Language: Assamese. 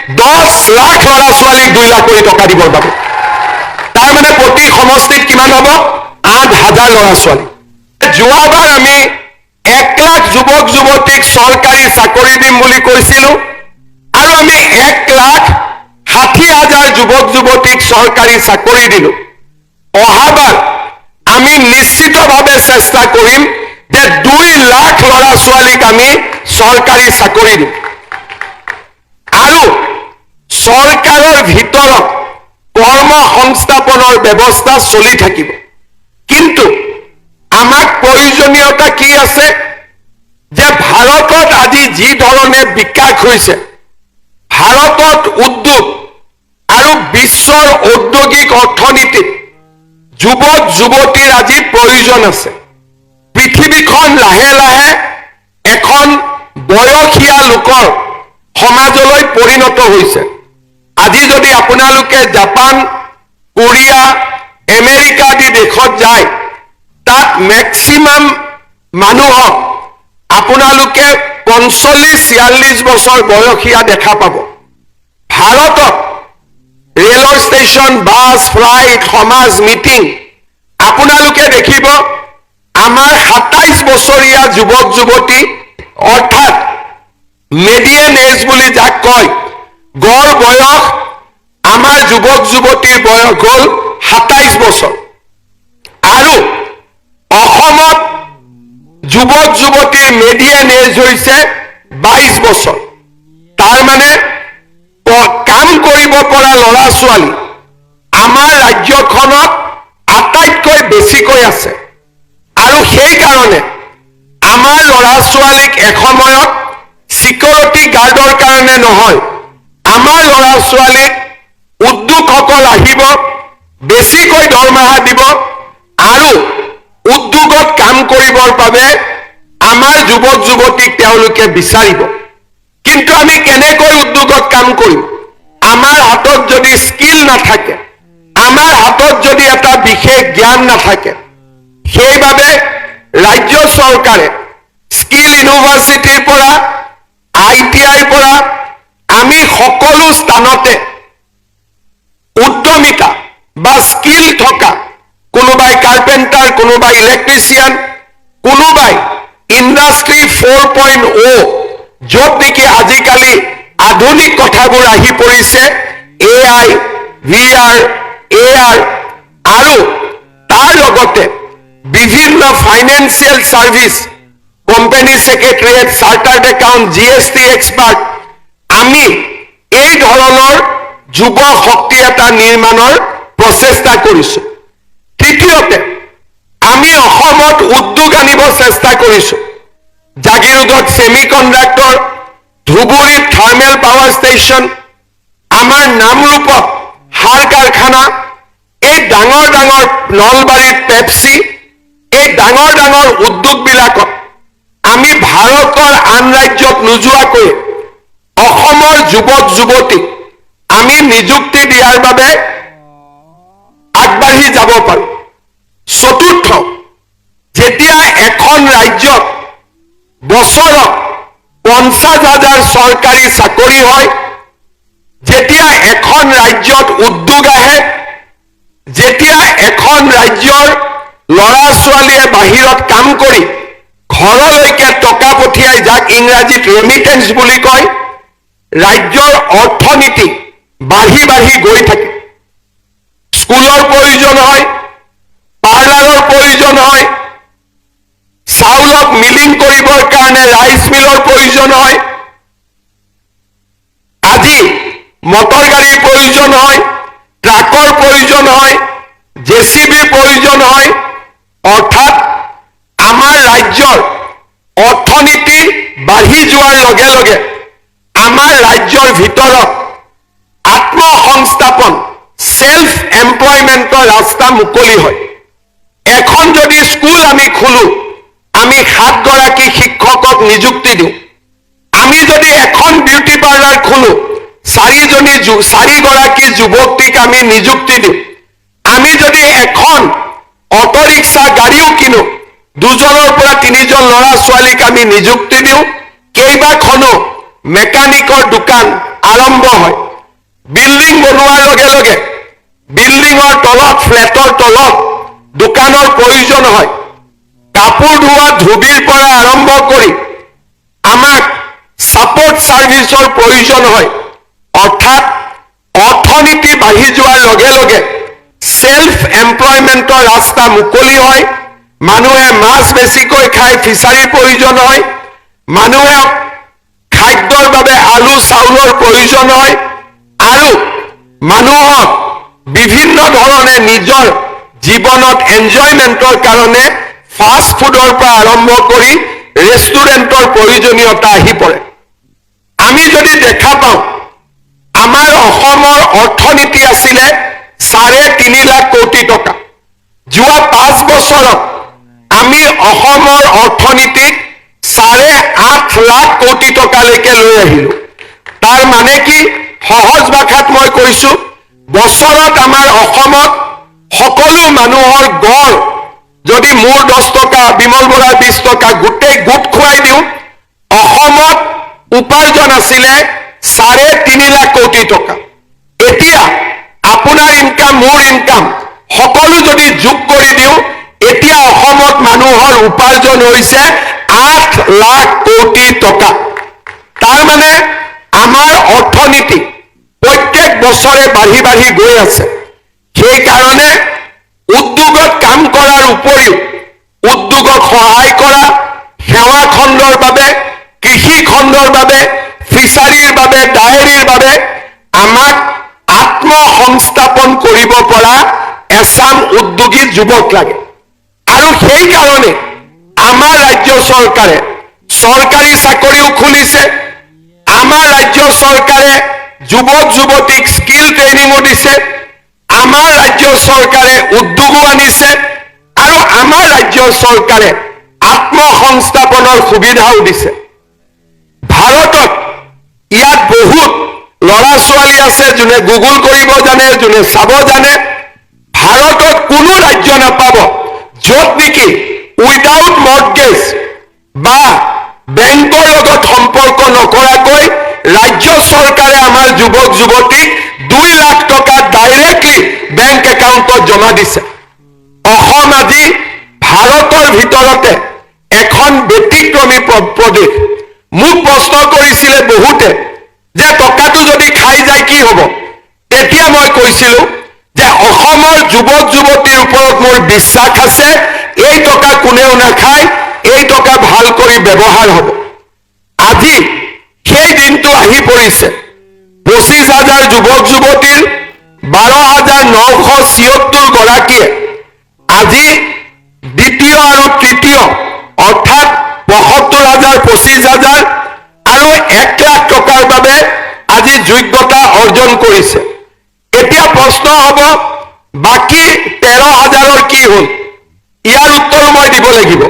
10 লাখ ল'ৰা ছোৱালীক 2 লাখ কোটি টকা দিবৰ বাবে তাৰ মানে প্ৰতি সমষ্টিত কিমান হ'ব 8,000 ল'ৰা ছোৱালী যোৱাবাৰ আমি 1 লাখ যুৱক যুৱতীক চৰকাৰী চাকৰি দিম বুলি কৈছিলো আৰু আমি 1,60,000 যুৱক যুৱতীক চৰকাৰী চাকৰি দিলো অহাবাৰ আমি নিশ্চিতভাৱে চেষ্টা কৰিম যে 2 লাখ ল'ৰা ছোৱালীক আমি চৰকাৰী চাকৰি দিম আৰু চৰকাৰৰ ভিতৰত কৰ্ম সংস্থাপনৰ ব্যৱস্থা চলি থাকিব কিন্তু আমাক প্ৰয়োজনীয়তা কি আছে যে ভাৰতত আজি যি ধৰণে বিকাশ হৈছে ভাৰতত উদ্যোগ আৰু বিশ্বৰ ঔদ্যোগিক অৰ্থনীতিত যুৱক যুৱতীৰ আজি প্ৰয়োজন আছে পৃথিৱীখন লাহে লাহে এখন বয়সীয়া লোকৰ সমাজলৈ পৰিণত হৈছে আজি যদি আপোনালোকে জাপান কোৰিয়া আমেৰিকা আদি দেশত যায় তাত মেক্সিমাম মানুহক আপোনালোকে 45-46 বছৰ বয়সীয়া দেখা পাব ভাৰতত ৰেলৰ ষ্টেচন বাছ ফ্লাইট সমাজ মিটিং আপোনালোকে দেখিব আমাৰ 27 বছৰীয়া যুৱক যুৱতী অৰ্থাৎ মিডিয়ান এজ বুলি যাক কয় গড় বয়স আমাৰ যুৱক যুৱতীৰ বয়স হ'ল 27 বছৰ আৰু অসমত যুৱক যুৱতীৰ মিডিয়ান এজ হৈছে 22 বছৰ তাৰ মানে কাম কৰিব পৰা ল'ৰা ছোৱালী আমাৰ ৰাজ্যখনত আটাইতকৈ বেছিকৈ আছে আৰু সেই কাৰণে আমাৰ ল'ৰা ছোৱালীক এসময়ত সিকিউৰিটি গাৰ্ডৰ কাৰণে নহয় আমাৰ ল'ৰা ছোৱালীক উদ্যোগসকল আহিব বেছিকৈ দৰমহা দিব আৰু উদ্যোগত কাম কৰিবৰ বাবে আমাৰ যুৱক যুৱতীক তেওঁলোকে বিচাৰিব কিন্তু আমি কেনেকৈ উদ্যোগত কাম কৰিম আমাৰ হাতত যদি স্কিল নাথাকে আমাৰ হাতত যদি এটা বিশেষ জ্ঞান নাথাকে সেইবাবে ৰাজ্য চৰকাৰে স্কিল ইউনিভাৰ্চিটিৰ পৰা ITIৰ পৰা আমি সকলো স্থানতে উদ্যমিতা বা স্কিল থকা কোনোবাই কাৰ্পেণ্টাৰ কোনোবাই ইলেক্ট্ৰিচিয়ান কোনোবাই ইণ্ডাষ্ট্ৰি 4.0 য'ত নেকি আজিকালি আধুনিক কথাবোৰ আহি পৰিছে AI VR AR আৰু তাৰ লগতে বিভিন্ন financial service company secretariat chartered account GST expert আমি এই ধৰণৰ যুৱ শক্তি এটা নিৰ্মাণৰ প্ৰচেষ্টা কৰিছো তৃতীয়তে আমি অসমত উদ্যোগ আনিব চেষ্টা কৰিছো জাগিৰোডত সেমিকন্ডাক্টৰ ধুবুৰীত থাৰ্মেল পাৱাৰ ষ্টেচন আমাৰ নামৰূপত সাৰ কাৰখানা এই ডাঙৰ ডাঙৰ নলবাৰীত পেপসি এই ডাঙৰ ডাঙৰ উদ্যোগবিলাকত আমি ভাৰতৰ আন ৰাজ্যত নোযোৱাকৈ অসমৰ যুৱক যুৱতীক আমি নিযুক্তি দিয়াৰ বাবে আগবাঢ়ি যাব পাৰো চতুৰ্থ যেতিয়া এখন ৰাজ্যত বছৰত 50,000 চৰকাৰী চাকৰি হয় যেতিয়া এখন ৰাজ্যত উদ্যোগ আহে যেতিয়া এখন ৰাজ্যৰ ল'ৰা ছোৱালীয়ে বাহিৰত কাম কৰি ঘৰলৈকে টকা পঠিয়াই যাক ইংৰাজীত ৰেমিটেন্স বুলি কয় ৰাজ্যৰ অৰ্থনীতি বাঢ়ি বাঢ়ি গৈ থাকে স্কুলৰ প্ৰয়োজন হয় পাৰ্লাৰৰ প্ৰয়োজন হয় চাউলক মিলিং কৰিবৰ কাৰণে ৰাইচ মিলৰ প্ৰয়োজন হয় আজি মটৰ গাড়ীৰ প্ৰয়োজন হয় ট্ৰাকৰ প্ৰয়োজন হয় জেচিবিৰ প্ৰয়োজন হয় অৰ্থাৎ আমাৰ ৰাজ্যৰ অৰ্থনীতি বাঢ়ি যোৱাৰ লগে লগে আমাৰ ৰাজ্যৰ ভিতৰত আত্মসংস্থাপন সেলফ এমপ্লয়মেন্টৰ ৰাস্তা মুকলি হয় এখন যদি স্কুল আমি খুলো আমি 7 গৰাকী শিক্ষকক নিযুক্তি দিওঁ আমি যদি এখন বিউটি পাৰ্লাৰ খুলো 4 গৰাকী যুৱতীক আমি নিযুক্তি দিওঁ আমি যদি এখন অটো ৰিক্সা গাড়ীও কিনো 2জনৰ পৰা 3জন ল'ৰা ছোৱালীক আমি নিযুক্তি দিওঁ কেইবাখনো মেকানিকৰ দোকান আৰম্ভ হয় বিল্ডিং বনোৱাৰ লগে লগে বিল্ডিঙৰ তলত ফ্লেটৰ তলত দোকানৰ প্ৰয়োজন হয় কাপোৰ ধোৱা ধুবিৰ পৰা আৰম্ভ কৰি আমাক সাপোৰ্ট সাৰ্ভিসৰ প্ৰয়োজন হয় অৰ্থাৎ অৰ্থনীতি বাঢ়ি যোৱাৰ লগে লগে সেলফ এমপ্লয়মেন্টৰ ৰাস্তা মুকলি হয় মানুহে মাছ বেছিকৈ খায় ফিচাৰীৰ প্ৰয়োজন হয় মানুহে খাদ্যৰ বাবে আলু চাউলৰ প্ৰয়োজন হয় আৰু মানুহক বিভিন্ন ধৰণে নিজৰ জীৱনত এনজয়মেন্টৰ কাৰণে ফাষ্ট ফুডৰ পৰা আৰম্ভ কৰি ৰেষ্টুৰেণ্টৰ প্ৰয়োজনীয়তা আহি পৰে আমি যদি দেখা পাওঁ আমাৰ অসমৰ অৰ্থনীতি আছিলে 3.5 লাখ কোটি টকা যোৱা 5 বছৰত আমি অসমৰ অৰ্থনীতিক 8.5 লাখ কোটি টকালৈকে লৈ আহিলো তাৰ মানে কি সহজ ভাষাত মই কৈছো বছৰত আমাৰ অসমত সকলো মানুহৰ গড় যদি মোৰ 10 টকা বিমল বৰাৰ 20 টকা গোটেই গোট খুৱাই দিওঁ অসমত উপাৰ্জন আছিলে 3.5 লাখ কোটি টকা এতিয়া আপোনাৰ ইনকাম মোৰ ইনকাম সকলো যদি যোগ কৰি দিওঁ এতিয়া অসমত মানুহৰ উপাৰ্জন হৈছে 8 লাখ কোটি টকা তাৰ মানে আমাৰ অৰ্থনীতি প্ৰত্যেক বছৰে বাঢ়ি বাঢ়ি গৈ আছে সেই কাৰণে উদ্যোগত কাম কৰাৰ উপৰিও উদ্যোগক সহায় কৰা সেৱা খণ্ডৰ বাবে কৃষি খণ্ডৰ বাবে ফিচাৰীৰ বাবে ডায়েৰীৰ বাবে আমাক আত্মসংস্থাপন কৰিব পৰা এছাম উদ্যোগী যুৱক লাগে আৰু সেই কাৰণে আমাৰ ৰাজ্য চৰকাৰে চৰকাৰী চাকৰিও খুলিছে আমাৰ ৰাজ্য চৰকাৰে যুৱক যুৱতীক স্কিল ট্ৰেইনিংও দিছে আমাৰ ৰাজ্য চৰকাৰে উদ্যোগও আনিছে আৰু আমাৰ ৰাজ্য চৰকাৰে আত্মসংস্থাপনৰ সুবিধাও দিছে ভাৰতত ইয়াত বহুত ল'ৰা ছোৱালী আছে যোনে গুগল কৰিব জানে যোনে চাব জানে ভাৰতত কোনো ৰাজ্য নাপাব য'ত নেকি উইদাউট মৰ্টগেজ বা বেংকৰ লগত সম্পৰ্ক নকৰাকৈ ৰাজ্য চৰকাৰে আমাৰ যুৱক যুৱতীক 2 লাখ টকা ডাইৰেক্টলি বেংক একাউণ্টত জমা দিছে অসম আজি ভাৰতৰ ভিতৰতে এখন ব্যতিক্ৰমী প্ৰদেশ মোক প্ৰশ্ন কৰিছিলে বহুতে যে টকাটো যদি খাই যায় কি হ'ব তেতিয়া মই কৈছিলো যে অসমৰ যুৱক যুৱতীৰ ওপৰত মোৰ বিশ্বাস আছে এই টকা কোনেও নাখায় এই টকা ভাল কৰি ব্যৱহাৰ হ'ব আজি সেই দিনটো আহি পৰিছে 25,000 যুৱক যুৱতীৰ 12,976 গৰাকীয়ে আজি দ্বিতীয় আৰু তৃতীয় অৰ্থাৎ 72,000 25,000 আৰু 1 লাখ টকাৰ বাবে আজি যোগ্যতা অৰ্জন কৰিছে এতিয়া প্ৰশ্ন হ'ব বাকি 13,000ৰ কি হ'ল ইয়াৰ উত্তৰ মই দিব লাগিব